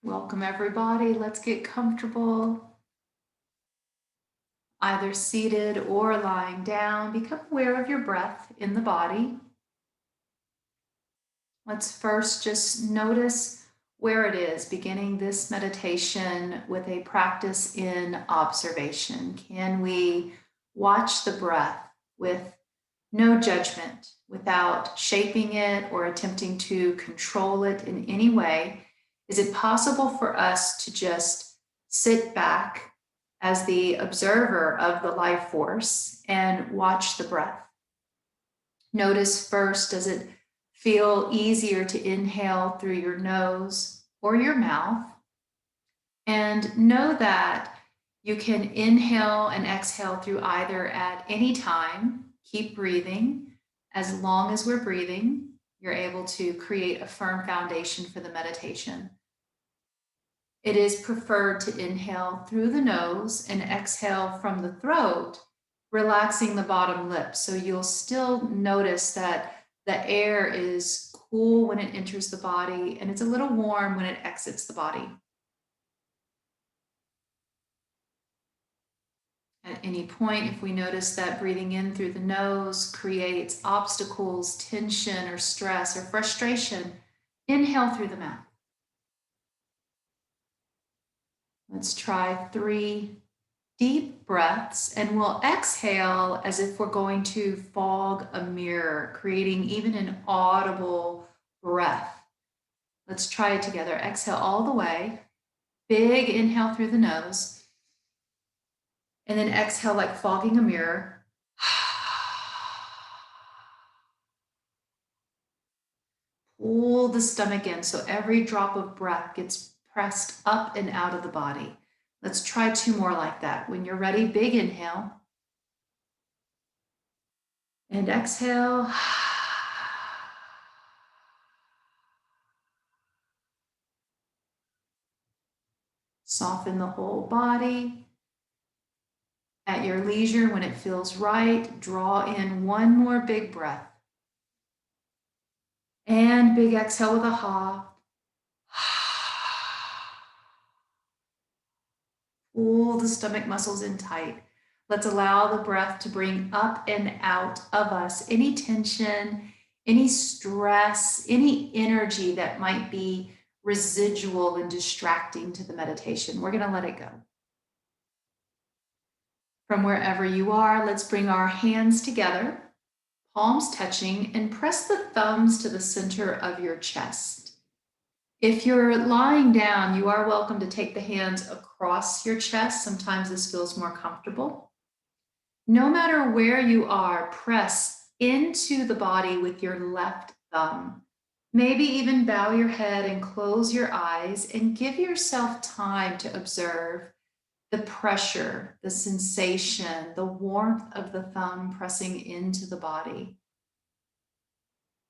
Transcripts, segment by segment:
Welcome everybody. Let's get comfortable, either seated or lying down. Become aware of your breath in the body. Let's first just notice where it is, beginning this meditation with a practice in observation. Can we watch the breath with no judgment, without shaping it or attempting to control it in any way? Is it possible for us to just sit back as the observer of the life force and watch the breath? Notice first, does it feel easier to inhale through your nose or your mouth? And know that you can inhale and exhale through either at any time. Keep breathing. As long as we're breathing, you're able to create a firm foundation for the meditation. It is preferred to inhale through the nose and exhale from the throat, relaxing the bottom lip. So you'll still notice that the air is cool when it enters the body and it's a little warm when it exits the body. At any point, if we notice that breathing in through the nose creates obstacles, tension, or stress or frustration, inhale through the mouth. Let's try 3 deep breaths, and we'll exhale as if we're going to fog a mirror, creating even an audible breath. Let's try it together. Exhale all the way. Big inhale through the nose. And then exhale like fogging a mirror. Pull the stomach in so every drop of breath gets pressed up and out of the body. Let's try 2 more like that. When you're ready, big inhale. And exhale. Soften the whole body. At your leisure, when it feels right, draw in 1 more big breath. And big exhale with a ha. Pull the stomach muscles in tight. Let's allow the breath to bring up and out of us any tension, any stress, any energy that might be residual and distracting to the meditation. We're going to let it go. From wherever you are, let's bring our hands together, palms touching, and press the thumbs to the center of your chest. If you're lying down, you are welcome to take the hands across your chest. Sometimes this feels more comfortable. No matter where you are, press into the body with your left thumb. Maybe even bow your head and close your eyes and give yourself time to observe the pressure, the sensation, the warmth of the thumb pressing into the body.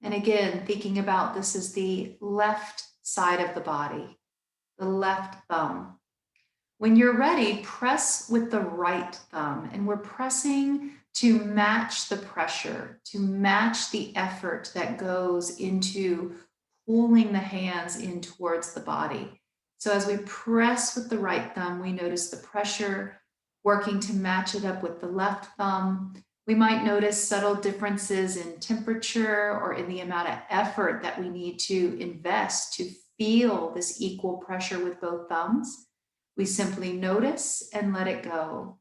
And again, thinking about this as the left side of the body, the left thumb. When you're ready, press with the right thumb, and we're pressing to match the pressure, to match the effort that goes into pulling the hands in towards the body. So as we press with the right thumb, we notice the pressure working to match it up with the left thumb. We might notice subtle differences in temperature or in the amount of effort that we need to invest to feel this equal pressure with both thumbs. We simply notice and let it go.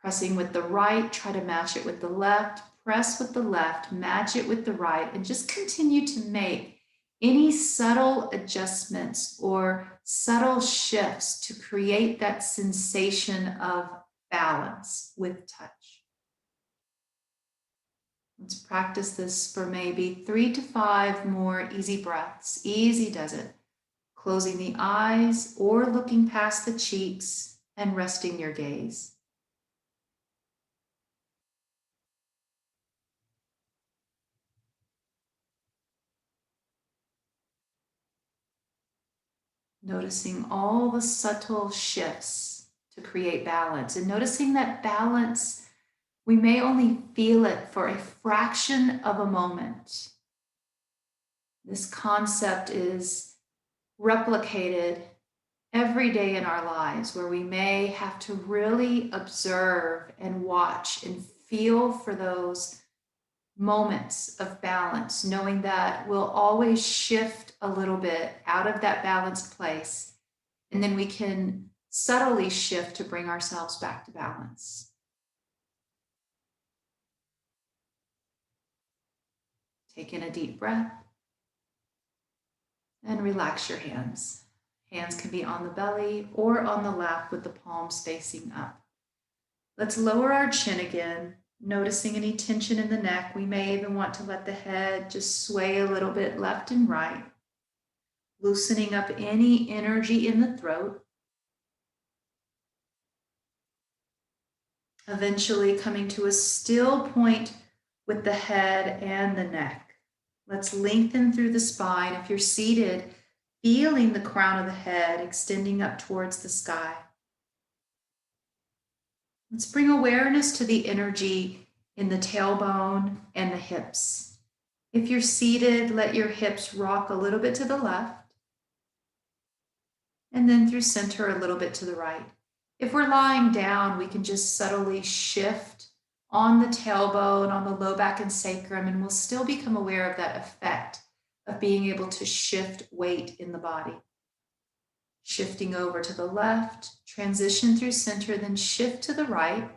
Pressing with the right, try to match it with the left. Press with the left, match it with the right, and just continue to make any subtle adjustments or subtle shifts to create that sensation of balance with touch. Let's practice this for maybe 3 to 5 more easy breaths. Easy does it. Closing the eyes or looking past the cheeks and resting your gaze. Noticing all the subtle shifts to create balance, and noticing that balance, we may only feel it for a fraction of a moment. This concept is replicated every day in our lives, where we may have to really observe and watch and feel for those moments of balance, knowing that we'll always shift a little bit out of that balanced place. And then we can subtly shift to bring ourselves back to balance. Take in a deep breath and relax your hands. Hands can be on the belly or on the lap with the palms facing up. Let's lower our chin again, noticing any tension in the neck. We may even want to let the head just sway a little bit left and right, loosening up any energy in the throat. Eventually coming to a still point with the head and the neck. Let's lengthen through the spine. If you're seated, feeling the crown of the head extending up towards the sky. Let's bring awareness to the energy in the tailbone and the hips. If you're seated, let your hips rock a little bit to the left, and then through center a little bit to the right. If we're lying down, we can just subtly shift on the tailbone, on the low back and sacrum, and we'll still become aware of that effect of being able to shift weight in the body. Shifting over to the left, transition through center, then shift to the right,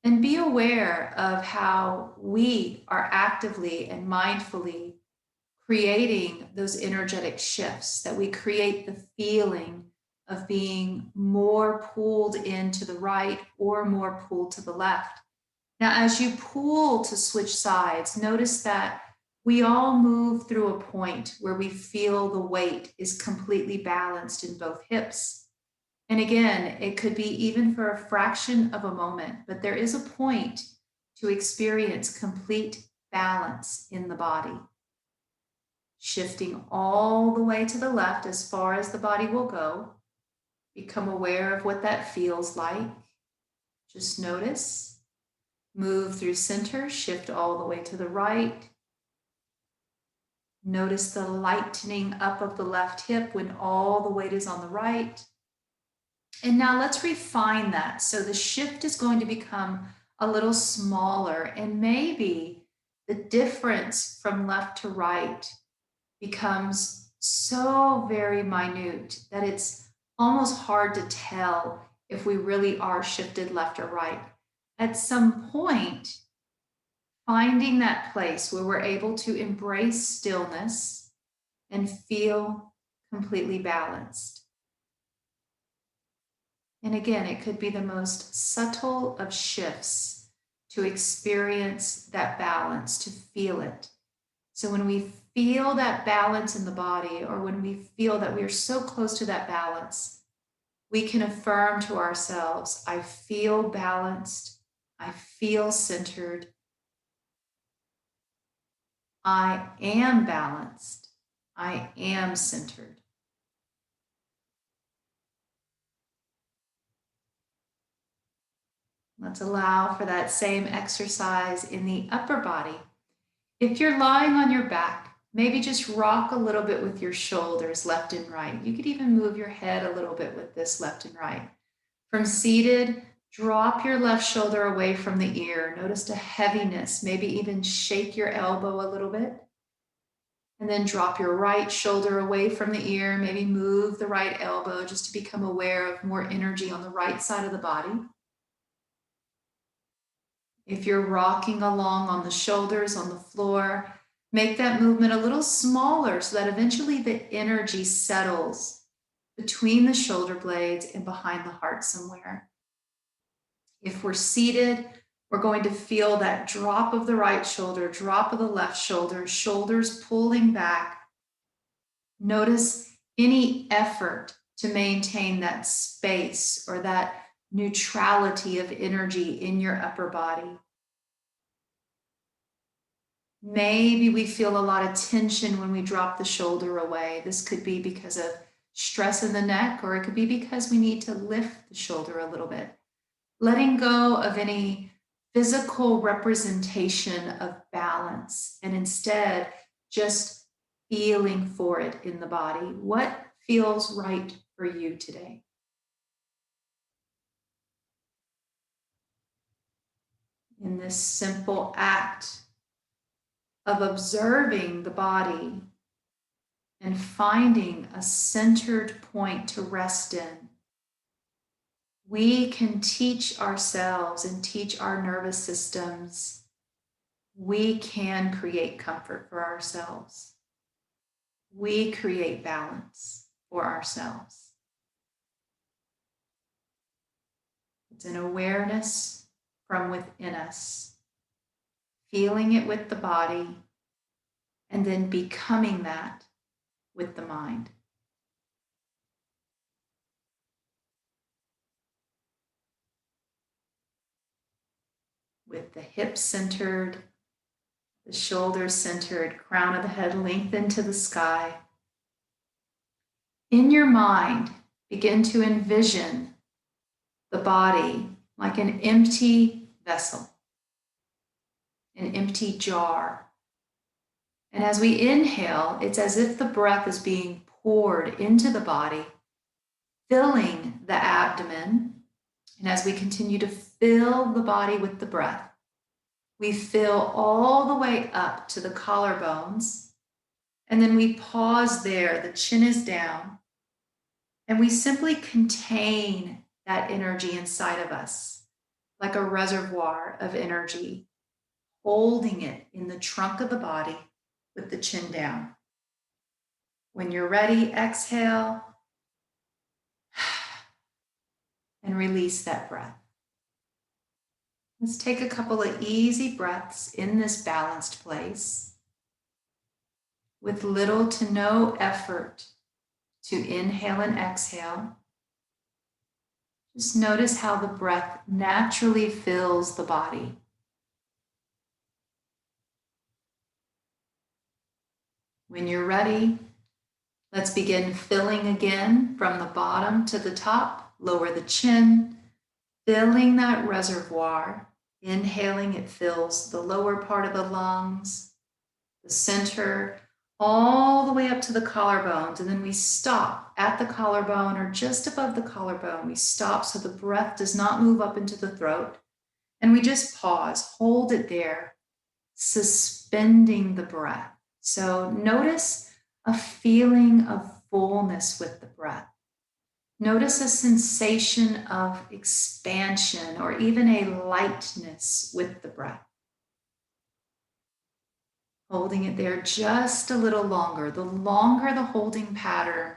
and be aware of how we are actively and mindfully creating those energetic shifts, that we create the feeling of being more pulled into the right or more pulled to the left. Now, as you pull to switch sides, notice that we all move through a point where we feel the weight is completely balanced in both hips. And again, it could be even for a fraction of a moment, but there is a point to experience complete balance in the body. Shifting all the way to the left as far as the body will go. Become aware of what that feels like. Just notice. Move through center, shift all the way to the right. Notice the lightening up of the left hip when all the weight is on the right. And now let's refine that. So the shift is going to become a little smaller, and maybe the difference from left to right becomes so very minute that it's almost hard to tell if we really are shifted left or right. At some point, finding that place where we're able to embrace stillness and feel completely balanced. And again, it could be the most subtle of shifts to experience that balance, to feel it. So when we feel that balance in the body, or when we feel that we are so close to that balance, we can affirm to ourselves, I feel balanced, I feel centered, I am balanced, I am centered. Let's allow for that same exercise in the upper body. If you're lying on your back, maybe just rock a little bit with your shoulders left and right. You could even move your head a little bit with this left and right. From seated, drop your left shoulder away from the ear. Notice a heaviness, maybe even shake your elbow a little bit. And then drop your right shoulder away from the ear, maybe move the right elbow just to become aware of more energy on the right side of the body. If you're rocking along on the shoulders, on the floor, make that movement a little smaller so that eventually the energy settles between the shoulder blades and behind the heart somewhere. If we're seated, we're going to feel that drop of the right shoulder, drop of the left shoulder, shoulders pulling back. Notice any effort to maintain that space or that neutrality of energy in your upper body. Maybe we feel a lot of tension when we drop the shoulder away. This could be because of stress in the neck, or it could be because we need to lift the shoulder a little bit. Letting go of any physical representation of balance, and instead just feeling for it in the body. What feels right for you today. In this simple act of observing the body and finding a centered point to rest in, we can teach ourselves and teach our nervous systems. We can create comfort for ourselves. We create balance for ourselves. It's an awareness from within us, feeling it with the body, and then becoming that with the mind. With the hips centered, the shoulders centered, crown of the head lengthened to the sky. In your mind, begin to envision the body like an empty vessel, an empty jar. And as we inhale, it's as if the breath is being poured into the body, filling the abdomen. And as we continue to fill the body with the breath, we fill all the way up to the collarbones. And then we pause there, the chin is down, and we simply contain that energy inside of us, like a reservoir of energy, holding it in the trunk of the body with the chin down. When you're ready, exhale and release that breath. Let's take a couple of easy breaths in this balanced place with little to no effort to inhale and exhale. Just notice how the breath naturally fills the body. When you're ready, let's begin filling again from the bottom to the top. Lower the chin, filling that reservoir. Inhaling, it fills the lower part of the lungs, the center, all the way up to the collarbones. And then we stop at the collarbone or just above the collarbone. We stop so the breath does not move up into the throat. And we just pause, hold it there, suspending the breath. So notice a feeling of fullness with the breath. Notice a sensation of expansion or even a lightness with the breath. Holding it there just a little longer. The longer the holding pattern,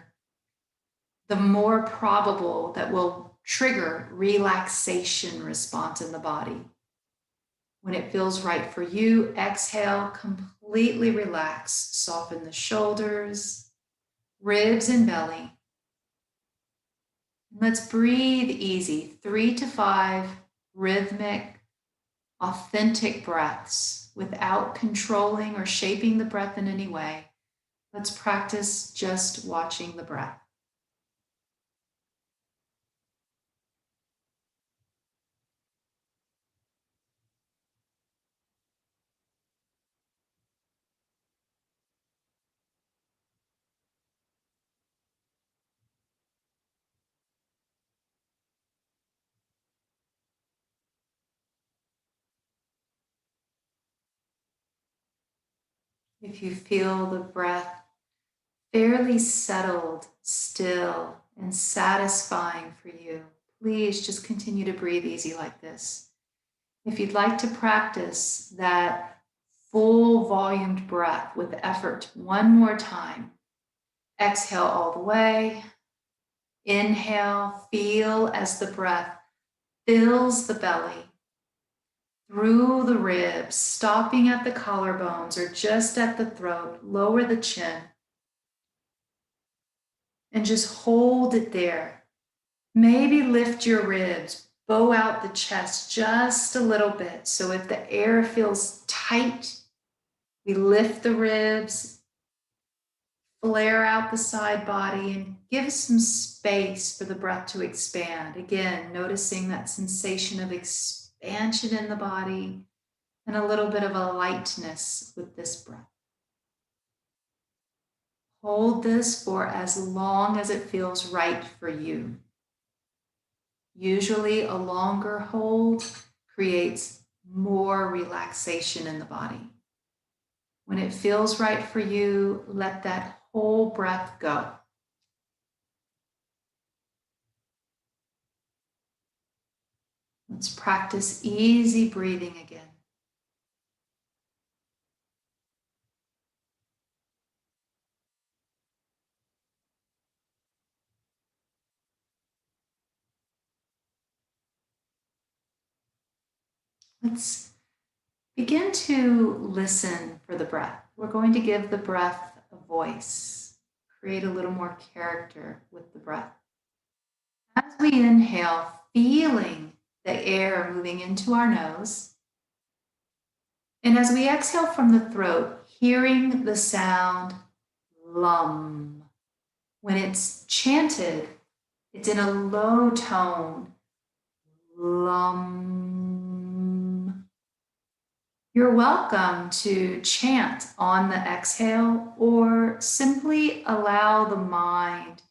the more probable that will trigger relaxation response in the body. When it feels right for you, exhale, completely relax. Soften the shoulders, ribs, and belly. Let's breathe easy, 3 to 5 rhythmic, authentic breaths without controlling or shaping the breath in any way. Let's practice just watching the breath. If you feel the breath fairly settled, still, and satisfying for you, please just continue to breathe easy like this. If you'd like to practice that full volumed breath with effort one more time, exhale all the way. Inhale, feel as the breath fills the belly, through the ribs, stopping at the collarbones or just at the throat. Lower the chin and just hold it there. Maybe lift your ribs, bow out the chest just a little bit. So if the air feels tight, we lift the ribs, flare out the side body, and give some space for the breath to expand. Again, noticing that sensation of expansion in the body and a little bit of a lightness with this breath. Hold this for as long as it feels right for you. Usually, a longer hold creates more relaxation in the body. When it feels right for you, let that whole breath go. Let's practice easy breathing again. Let's begin to listen for the breath. We're going to give the breath a voice, create a little more character with the breath. As we inhale, feeling the air moving into our nose, and as we exhale from the throat, hearing the sound lum. When it's chanted, it's in a low tone, lum. You're welcome to chant on the exhale or simply allow the mind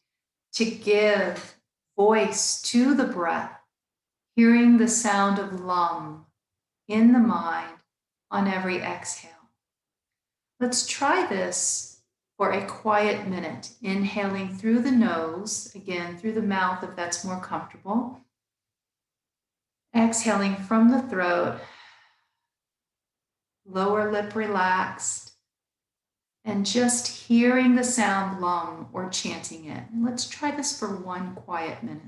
to give voice to the breath, hearing the sound of lum in the mind on every exhale. Let's try this for a quiet minute, inhaling through the nose, again through the mouth if that's more comfortable. Exhaling from the throat, lower lip relaxed, and just hearing the sound lum or chanting it. Let's try this for one quiet minute.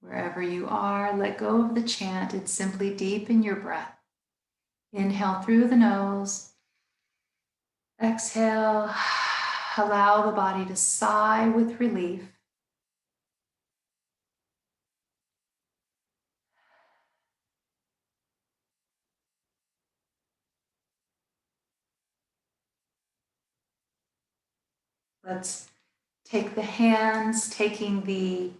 Wherever you are, let go of the chant and simply deepen your breath. Inhale through the nose. Exhale. Allow the body to sigh with relief. Let's take the hands, taking the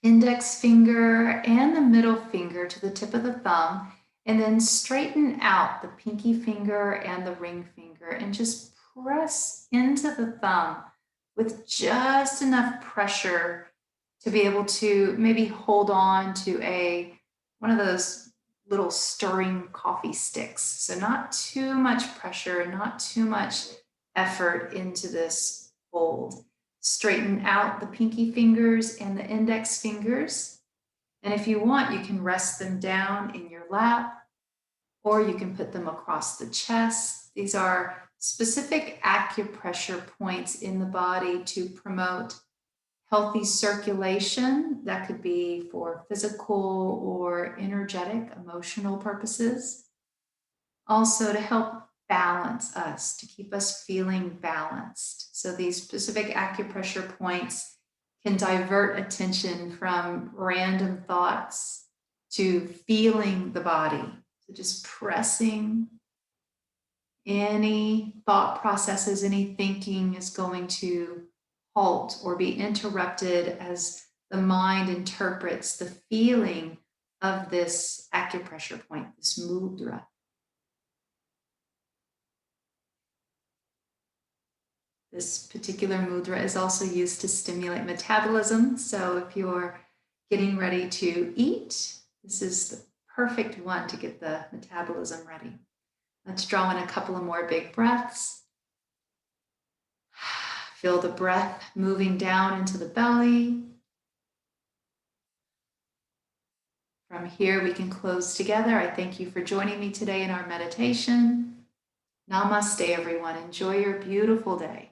index finger and the middle finger to the tip of the thumb, and then straighten out the pinky finger and the ring finger and just press into the thumb with just enough pressure to be able to maybe hold on to one of those little stirring coffee sticks. So not too much pressure, not too much effort into this hold. Straighten out the pinky fingers and the index fingers. And if you want, you can rest them down in your lap, or you can put them across the chest. These are specific acupressure points in the body to promote healthy circulation. That could be for physical or energetic, emotional purposes. Also to help balance us, to keep us feeling balanced. So these specific acupressure points can divert attention from random thoughts to feeling the body. So just pressing any thought processes, any thinking is going to halt or be interrupted as the mind interprets the feeling of this acupressure point, this mudra. This particular mudra is also used to stimulate metabolism. So if you're getting ready to eat, this is the perfect one to get the metabolism ready. Let's draw in a couple of more big breaths. Feel the breath moving down into the belly. From here, we can close together. I thank you for joining me today in our meditation. Namaste, everyone. Enjoy your beautiful day.